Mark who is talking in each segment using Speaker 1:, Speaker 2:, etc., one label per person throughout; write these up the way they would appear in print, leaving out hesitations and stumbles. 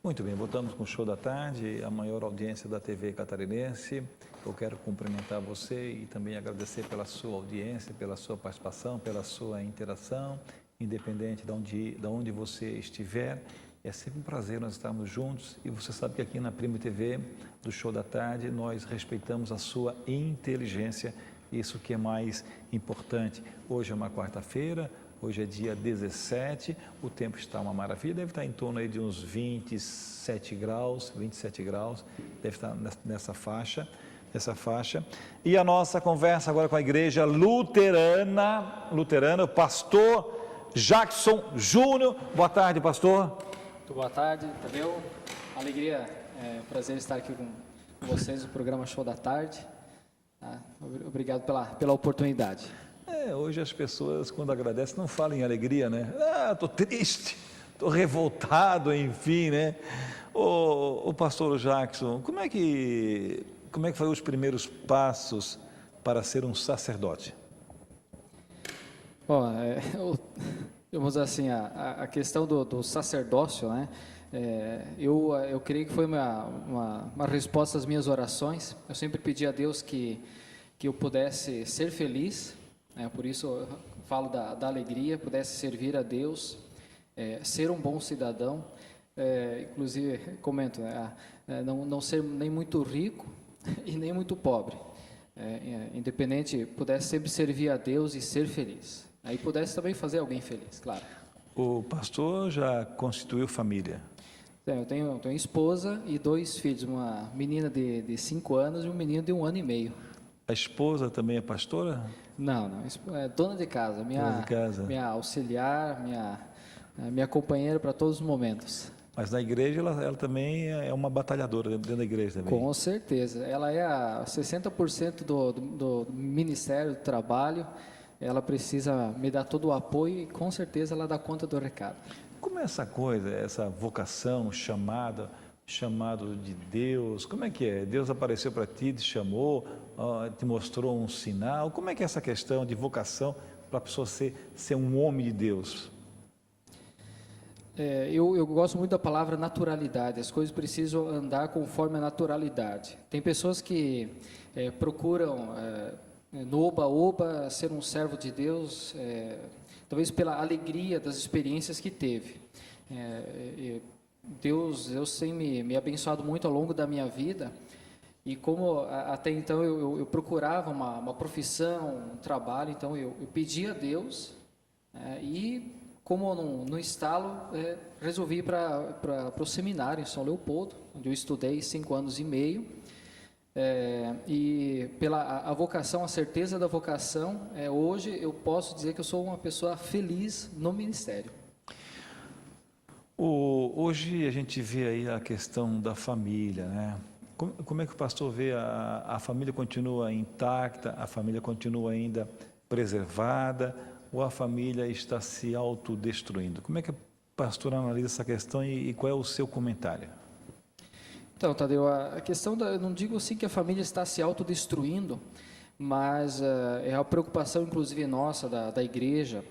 Speaker 1: Muito bem, voltamos com o Show da Tarde, a maior audiência da TV catarinense. Eu quero cumprimentar você e também agradecer pela sua audiência, pela sua participação, pela sua interação, independente de onde você estiver. É sempre um prazer nós estarmos juntos e você sabe que aqui na Primo TV, do Show da Tarde, nós respeitamos a sua inteligência, isso que é mais importante. Hoje é uma quarta-feira, hoje é dia 17, o tempo está uma maravilha, deve estar em torno aí de uns 27 graus, deve estar nessa faixa. E a nossa conversa agora com a igreja luterana, o pastor Jackson Júnior. Boa tarde, pastor.
Speaker 2: Muito boa tarde, Tadeu. Alegria, prazer estar aqui com vocês no programa Show da Tarde. Obrigado pela oportunidade.
Speaker 1: Hoje as pessoas, quando agradecem, não falam em alegria, né? Estou triste, estou revoltado, enfim, né? O pastor Jackson, como é que foi os primeiros passos para ser um sacerdote?
Speaker 2: Bom, vamos dizer assim, a questão do sacerdócio, né? Eu creio que foi uma resposta às minhas orações. Eu sempre pedi a Deus que eu pudesse ser feliz, por isso eu falo da alegria, pudesse servir a Deus, ser um bom cidadão, inclusive comento, não ser nem muito rico e nem muito pobre, independente, pudesse sempre servir a Deus e ser feliz, aí pudesse também fazer alguém feliz, claro.
Speaker 1: O pastor já constituiu família?
Speaker 2: Eu tenho esposa e 2 filhos, uma menina de 5 anos e um menino de 1 ano e meio.
Speaker 1: A esposa também é pastora?
Speaker 2: Não, é dona de casa, minha auxiliar, minha companheira para todos os momentos.
Speaker 1: Mas na igreja ela também é uma batalhadora dentro da igreja também?
Speaker 2: Com certeza, ela é 60% do ministério, do trabalho, ela precisa me dar todo o apoio e com certeza ela dá conta do recado.
Speaker 1: Como é essa coisa, essa vocação, chamado de Deus, como é que é? Deus apareceu para ti, te chamou, te mostrou um sinal, como é que é essa questão de vocação para a pessoa ser um homem de Deus?
Speaker 2: Eu gosto muito da palavra naturalidade, as coisas precisam andar conforme a naturalidade. Tem pessoas que procuram no oba-oba ser um servo de Deus, talvez pela alegria das experiências que teve. Deus tem me abençoado muito ao longo da minha vida, e como até então eu procurava uma profissão, um trabalho, então eu pedi a Deus, e como no estalo, resolvi ir para o seminário em São Leopoldo, onde eu estudei 5 anos e meio, e pela a vocação, a certeza da vocação, hoje eu posso dizer que eu sou uma pessoa feliz no ministério.
Speaker 1: Hoje a gente vê aí a questão da família, né? Como é que o pastor vê a família continua intacta, a família continua ainda preservada, ou a família está se autodestruindo? Como é que o pastor analisa essa questão e qual é o seu comentário?
Speaker 2: Então, Tadeu, a questão eu não digo assim que a família está se autodestruindo, mas é a preocupação, inclusive nossa, da igreja,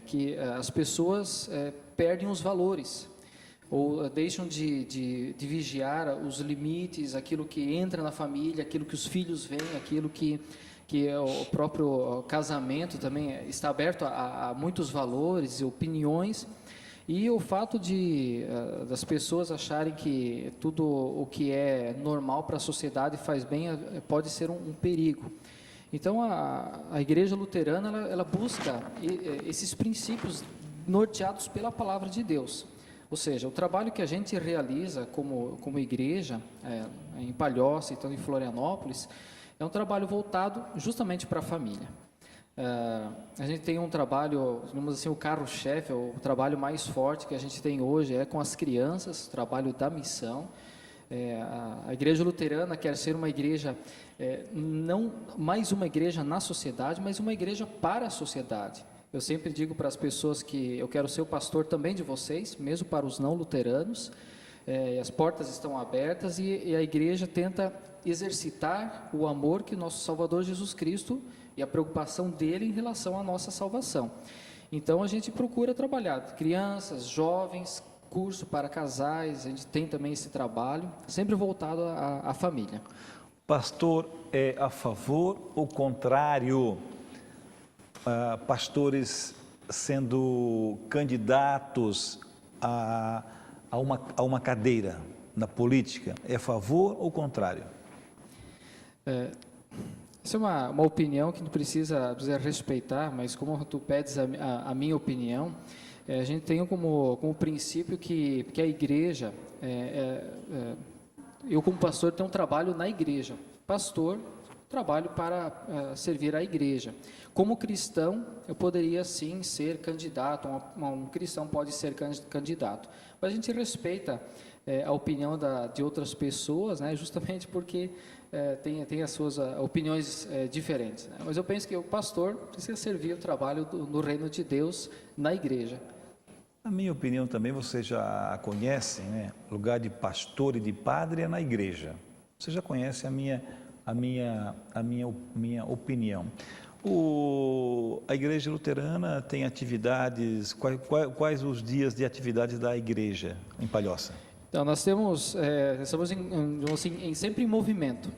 Speaker 2: que as pessoas perdem os valores, ou deixam de vigiar os limites, aquilo que entra na família, aquilo que os filhos veem, aquilo que o próprio casamento também está aberto a muitos valores e opiniões, e o fato das pessoas acharem que tudo o que é normal para a sociedade faz bem, pode ser um perigo. Então, a igreja luterana, ela busca esses princípios norteados pela palavra de Deus. Ou seja, o trabalho que a gente realiza como igreja, em Palhoça, então em Florianópolis, é um trabalho voltado justamente para a família. A gente tem um trabalho, digamos assim, o carro-chefe, o trabalho mais forte que a gente tem hoje é com as crianças, o trabalho da missão. A igreja luterana quer ser uma igreja, não mais uma igreja na sociedade, mas uma igreja para a sociedade. Eu sempre digo para as pessoas que eu quero ser o pastor também de vocês, mesmo para os não luteranos. As portas estão abertas e a igreja tenta exercitar o amor que nosso Salvador Jesus Cristo e a preocupação dele em relação à nossa salvação. Então a gente procura trabalhar crianças, jovens, curso para casais, a gente tem também esse trabalho, sempre voltado à família.
Speaker 1: Pastor é a favor ou contrário pastores sendo candidatos a uma cadeira na política? É a favor ou contrário?
Speaker 2: Essa é uma opinião que não precisa respeitar, mas como tu pedes a minha opinião, a gente tem como princípio que a igreja, eu como pastor tenho um trabalho na igreja, pastor, trabalho para servir a igreja. Como cristão, eu poderia sim ser candidato, um cristão pode ser candidato, mas a gente respeita a opinião de outras pessoas, né, justamente porque tem as suas opiniões diferentes. Né? Mas eu penso que o pastor precisa servir o trabalho no reino de Deus na igreja.
Speaker 1: Na minha opinião também, você já conhece, né? Lugar de pastor e de padre é na igreja. Você já conhece a minha opinião. A igreja luterana tem atividades, quais os dias de atividades da igreja em Palhoça?
Speaker 2: Então, nós estamos sempre em movimento.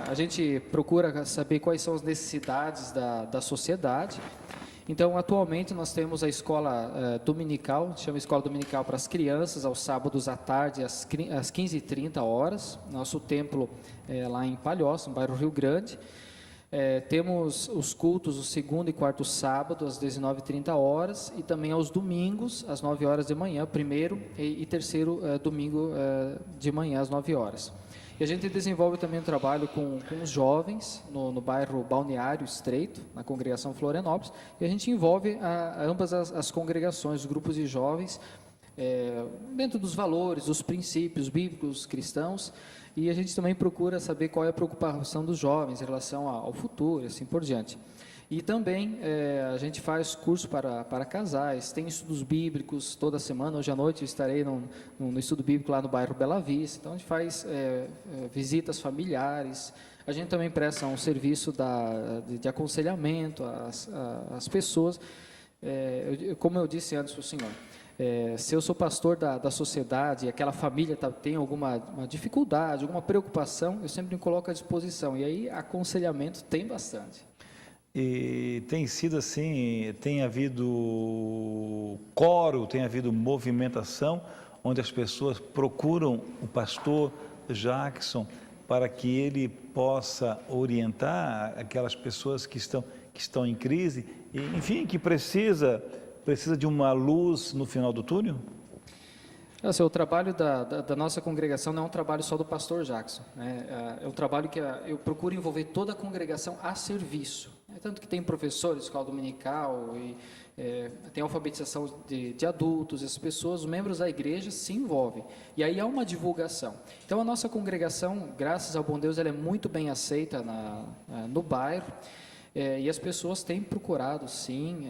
Speaker 2: A gente procura saber quais são as necessidades da sociedade. Então, atualmente, nós temos a escola dominical, chama Escola Dominical para as crianças, aos sábados à tarde, às 15h30. Nosso templo é lá em Palhoça, no bairro Rio Grande. Temos os cultos, o segundo e quarto sábado, às 19h30, e também aos domingos, às 9h da manhã, primeiro e terceiro domingo de manhã, às 9h. E a gente desenvolve também um trabalho com os jovens, no bairro Balneário Estreito, na congregação Florianópolis, e a gente envolve ambas as congregações, os grupos de jovens, dentro dos valores, dos princípios bíblicos cristãos, e a gente também procura saber qual é a preocupação dos jovens em relação ao futuro, e assim por diante. E também a gente faz curso para casais, tem estudos bíblicos toda semana. Hoje à noite eu estarei no estudo bíblico lá no bairro Bela Vista. Então a gente faz visitas familiares. A gente também presta um serviço de aconselhamento às pessoas. Como eu disse antes para o senhor, se eu sou pastor da sociedade e aquela família tem alguma dificuldade, alguma preocupação, eu sempre me coloco à disposição. E aí aconselhamento tem bastante.
Speaker 1: E tem sido assim, tem havido coro, tem havido movimentação, onde as pessoas procuram o pastor Jackson para que ele possa orientar aquelas pessoas que estão em crise, e, enfim, que precisa de uma luz no final do túnel?
Speaker 2: O trabalho da nossa congregação não é um trabalho só do pastor Jackson, né? É um trabalho que eu procuro envolver toda a congregação a serviço. Tanto que tem professores, escola dominical, e tem alfabetização de adultos, as pessoas, os membros da igreja se envolvem. E aí há uma divulgação. Então a nossa congregação, graças ao bom Deus, ela é muito bem aceita no bairro. E as pessoas têm procurado, sim,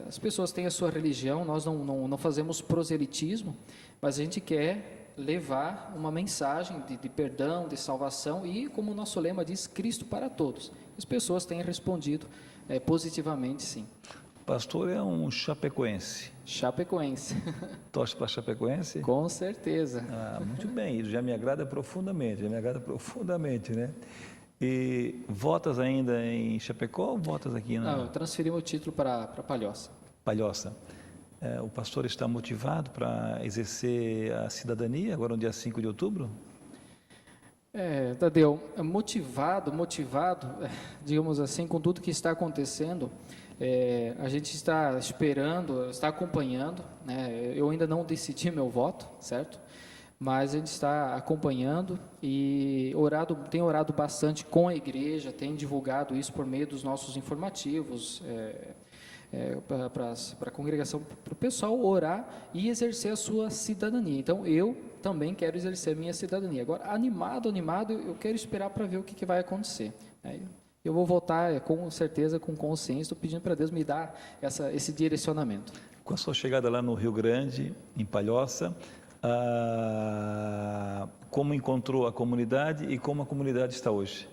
Speaker 2: as pessoas têm a sua religião, nós não fazemos proselitismo, mas a gente quer levar uma mensagem de perdão, de salvação e, como o nosso lema diz, Cristo para todos. As pessoas têm respondido positivamente, sim.
Speaker 1: Pastor é um chapecoense.
Speaker 2: Chapecoense.
Speaker 1: Torce para Chapecoense?
Speaker 2: Com certeza.
Speaker 1: Muito bem, isso já me agrada profundamente, né? E votas ainda em Chapecó ou votas aqui na...
Speaker 2: Não, transferimos o título para Palhoça.
Speaker 1: Palhoça. O pastor está motivado para exercer a cidadania agora no dia 5 de outubro?
Speaker 2: Tadeu, motivado, digamos assim, com tudo que está acontecendo, a gente está esperando, está acompanhando, né? Eu ainda não decidi meu voto, certo? Mas a gente está acompanhando e tem orado bastante com a igreja, tem divulgado isso por meio dos nossos informativos, para a congregação, para o pessoal orar e exercer a sua cidadania. Então, eu também quero exercer a minha cidadania. Agora, animado, eu quero esperar para ver o que vai acontecer. Eu vou votar com certeza, com consciência, estou pedindo para Deus me dar esse direcionamento.
Speaker 1: Com a sua chegada lá no Rio Grande, em Palhoça, como encontrou a comunidade e como a comunidade está hoje?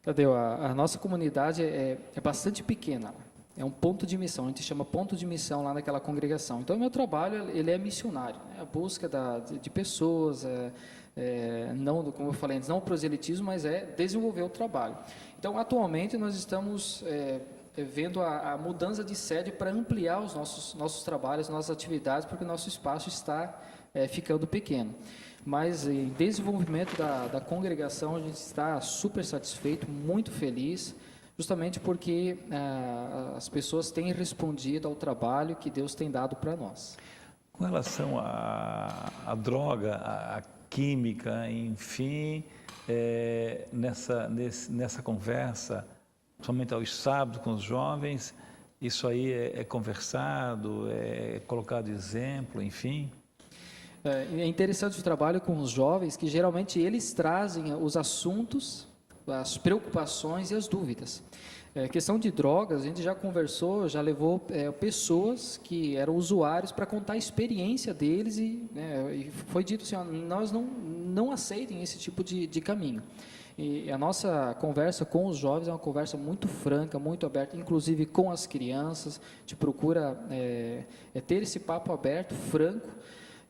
Speaker 2: Tadeu, a nossa comunidade é bastante pequena. é um ponto de missão, a gente chama ponto de missão lá naquela congregação. Então, o meu trabalho, ele é missionário, né? A busca de pessoas, não, como eu falei antes, não o proselitismo, mas é desenvolver o trabalho. Então, atualmente, nós estamos vendo a mudança de sede para ampliar os nossos trabalhos, nossas atividades, porque o nosso espaço está ficando pequeno. Mas em desenvolvimento da congregação, a gente está super satisfeito, muito feliz, justamente porque as pessoas têm respondido ao trabalho que Deus tem dado para nós.
Speaker 1: Com relação à droga, à química, enfim, nessa conversa, somente aos sábados com os jovens, isso aí é conversado, é colocado exemplo, enfim?
Speaker 2: É interessante o trabalho com os jovens, que geralmente eles trazem os assuntos, as preocupações e as dúvidas. Questão de drogas, a gente já conversou, já levou pessoas que eram usuários para contar a experiência deles e foi dito assim, ó, nós não aceitem esse tipo de caminho. E a nossa conversa com os jovens é uma conversa muito franca, muito aberta, inclusive com as crianças, a gente procura ter esse papo aberto, franco,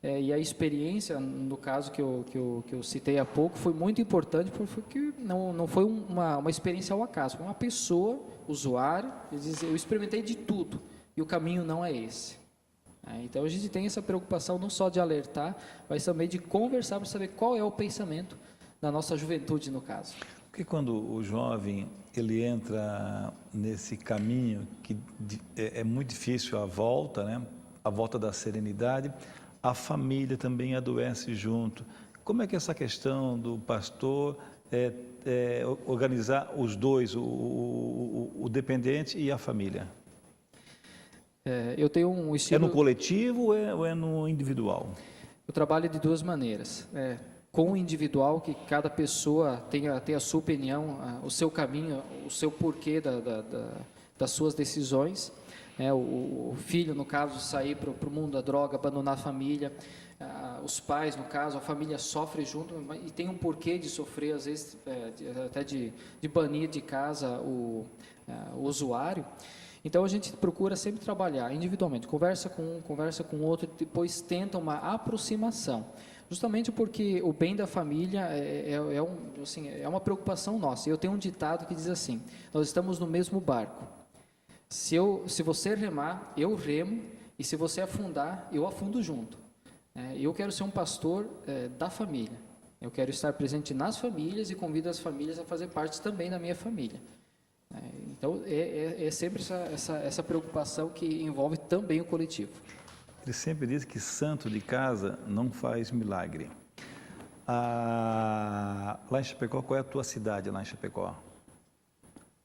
Speaker 2: e a experiência, no caso que eu citei há pouco, foi muito importante, porque não foi uma experiência ao acaso, foi uma pessoa, usuário, que diz, eu experimentei de tudo, e o caminho não é esse. Então, a gente tem essa preocupação não só de alertar, mas também de conversar para saber qual é o pensamento da nossa juventude, no caso.
Speaker 1: Porque quando o jovem ele entra nesse caminho que é muito difícil a volta, né? A volta da serenidade, a família também adoece junto. Como é que essa questão do pastor organizar os dois, o dependente e a família?
Speaker 2: Eu tenho um estilo...
Speaker 1: É no coletivo ou é no individual?
Speaker 2: Eu trabalho de duas maneiras. Com o individual, que cada pessoa tem a sua opinião, o seu caminho, o seu porquê das suas decisões. O filho, no caso, sair para o mundo da droga, abandonar a família. Os pais, no caso, a família sofre junto e tem um porquê de sofrer, às vezes, até de banir de casa o usuário. Então, a gente procura sempre trabalhar individualmente, conversa com um, conversa com outro, depois tenta uma aproximação. Justamente porque o bem da família é uma preocupação nossa. Eu tenho um ditado que diz assim, nós estamos no mesmo barco. Se você remar, eu remo, e se você afundar, eu afundo junto. Eu quero ser um pastor da família. Eu quero estar presente nas famílias e convido as famílias a fazer parte também da minha família. Então, é sempre essa preocupação que envolve também o coletivo.
Speaker 1: Ele sempre diz que santo de casa não faz milagre. Lá em Chapecó, qual é a tua cidade lá em Chapecó?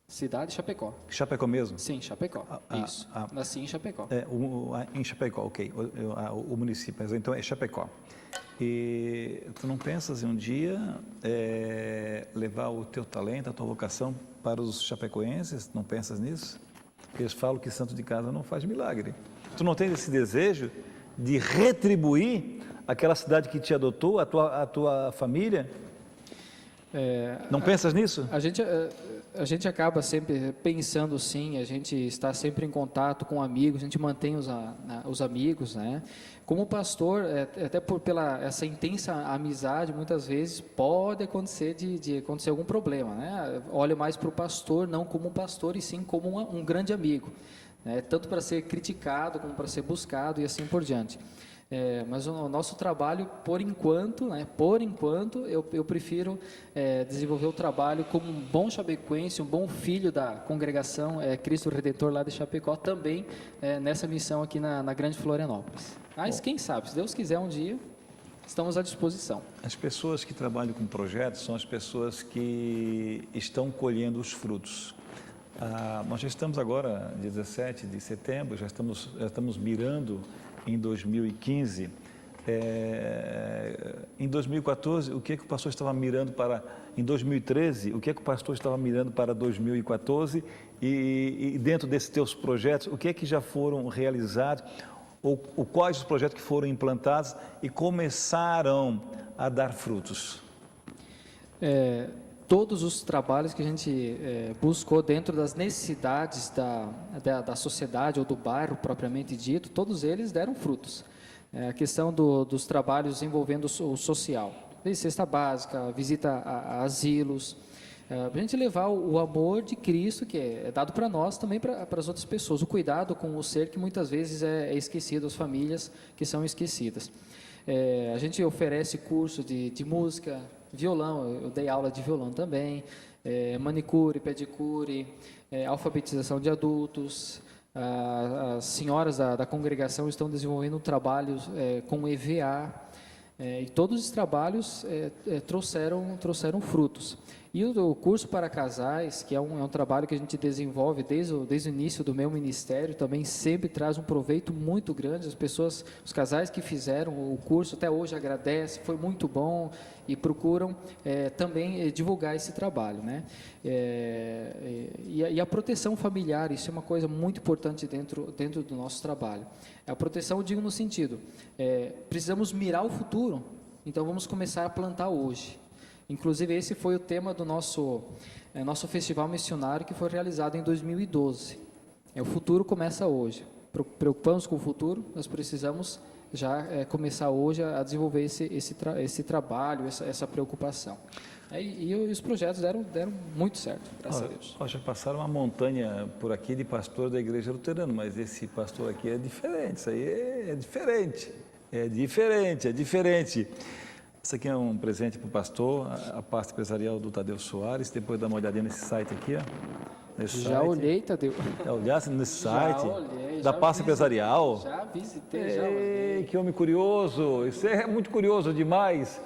Speaker 2: Cidade Chapecó.
Speaker 1: Chapecó mesmo?
Speaker 2: Sim, Chapecó. Isso. Nasci em Chapecó.
Speaker 1: Em Chapecó, ok. O município, mas então é Chapecó. E tu não pensas em um dia levar o teu talento, a tua vocação para os chapecoenses? Não pensas nisso? Porque eles falam que santo de casa não faz milagre. Tu não tens esse desejo de retribuir aquela cidade que te adotou, a tua família? Não pensas nisso?
Speaker 2: A gente acaba sempre pensando sim, a gente está sempre em contato com amigos, a gente mantém os amigos, né? Como pastor, até pela essa intensa amizade, muitas vezes pode acontecer de acontecer algum problema, né? Olho mais para o pastor, não como um pastor, e sim como um grande amigo, né? Tanto para ser criticado, como para ser buscado e assim por diante. Mas o nosso trabalho, por enquanto, eu prefiro desenvolver o trabalho como um bom chapecoense, um bom filho da congregação Cristo Redentor lá de Chapecó, também nessa missão aqui na Grande Florianópolis. Mas quem sabe, se Deus quiser um dia, estamos à disposição.
Speaker 1: As pessoas que trabalham com projetos são as pessoas que estão colhendo os frutos. Nós já estamos agora, 17 de setembro, já estamos mirando em 2015. Em 2014, o que o pastor estava mirando para... Em 2013, o que o pastor estava mirando para 2014? E dentro desses teus projetos, o que já foram realizados? Ou quais os projetos que foram implantados e começaram a dar frutos?
Speaker 2: todos os trabalhos que a gente buscou dentro das necessidades da sociedade ou do bairro propriamente dito, todos eles deram frutos. A questão dos trabalhos envolvendo o social, desde cesta básica, visita a asilos, para a gente levar o amor de Cristo, que é dado para nós, também para as outras pessoas, o cuidado com o ser que muitas vezes é esquecido, as famílias que são esquecidas. A gente oferece curso de música, violão, eu dei aula de violão também, manicure, pedicure, alfabetização de adultos. As senhoras da congregação estão desenvolvendo trabalhos com EVA, e todos os trabalhos trouxeram frutos. E o curso para casais, que é um trabalho que a gente desenvolve desde o início do meu ministério, também sempre traz um proveito muito grande. As pessoas, os casais que fizeram o curso até hoje agradecem, foi muito bom, e procuram também divulgar esse trabalho, né? E a proteção familiar, isso é uma coisa muito importante dentro do nosso trabalho. A proteção, eu digo no sentido, precisamos mirar o futuro, então vamos começar a plantar hoje. Inclusive, esse foi o tema do nosso festival missionário, que foi realizado em 2012. O futuro começa hoje. Preocupamos com o futuro, nós precisamos já começar hoje a desenvolver esse trabalho, essa preocupação. E os projetos deram muito certo, graças a Deus.
Speaker 1: Já passaram uma montanha por aqui de pastor da Igreja Luterana, mas esse pastor aqui é diferente, isso aí é diferente. Isso aqui é um presente para o pastor, a pasta empresarial do Tadeu Soares. Depois dá uma olhadinha nesse site aqui, ó.
Speaker 2: Já olhei, Tadeu.
Speaker 1: Já olhasse nesse site?
Speaker 2: Já olhei.
Speaker 1: Da pasta empresarial?
Speaker 2: Já visitei, já olhei.
Speaker 1: Que homem curioso, isso é muito curioso demais.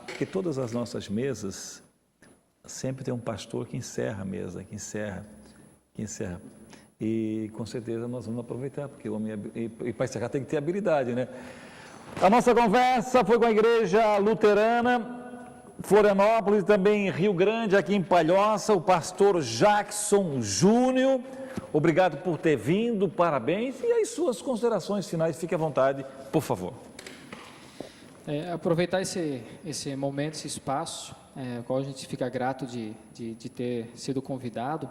Speaker 1: Porque todas as nossas mesas, sempre tem um pastor que encerra a mesa, que encerra. E com certeza nós vamos aproveitar, porque o homem, e para encerrar tem que ter habilidade, né? A nossa conversa foi com a Igreja Luterana, Florianópolis e também Rio Grande, aqui em Palhoça, o pastor Jackson Júnior. Obrigado por ter vindo, parabéns. E as suas considerações finais, fique à vontade, por favor.
Speaker 2: Aproveitar esse momento, esse espaço, qual a gente fica grato de ter sido convidado,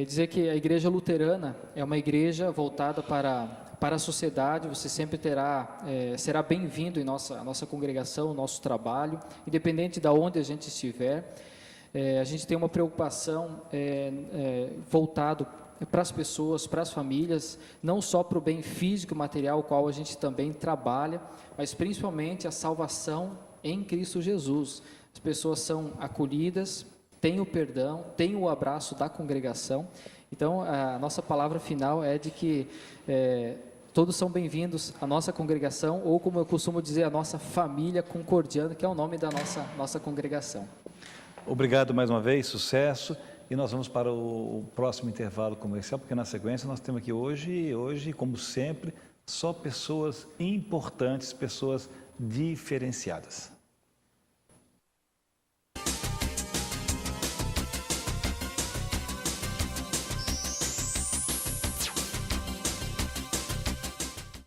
Speaker 2: dizer que a Igreja Luterana é uma igreja voltada para a sociedade. Você sempre será bem-vindo em nossa congregação, nosso trabalho, independente de onde a gente estiver. A gente tem uma preocupação voltado para as pessoas, para as famílias, não só para o bem físico e material, o qual a gente também trabalha, mas principalmente a salvação em Cristo Jesus. As pessoas são acolhidas, têm o perdão, têm o abraço da congregação. Então, a nossa palavra final é de que todos são bem-vindos à nossa congregação, ou como eu costumo dizer, a nossa família concordiana, que é o nome da nossa congregação.
Speaker 1: Obrigado mais uma vez, sucesso. E nós vamos para o próximo intervalo comercial, porque na sequência nós temos aqui hoje, como sempre, só pessoas importantes, pessoas diferenciadas.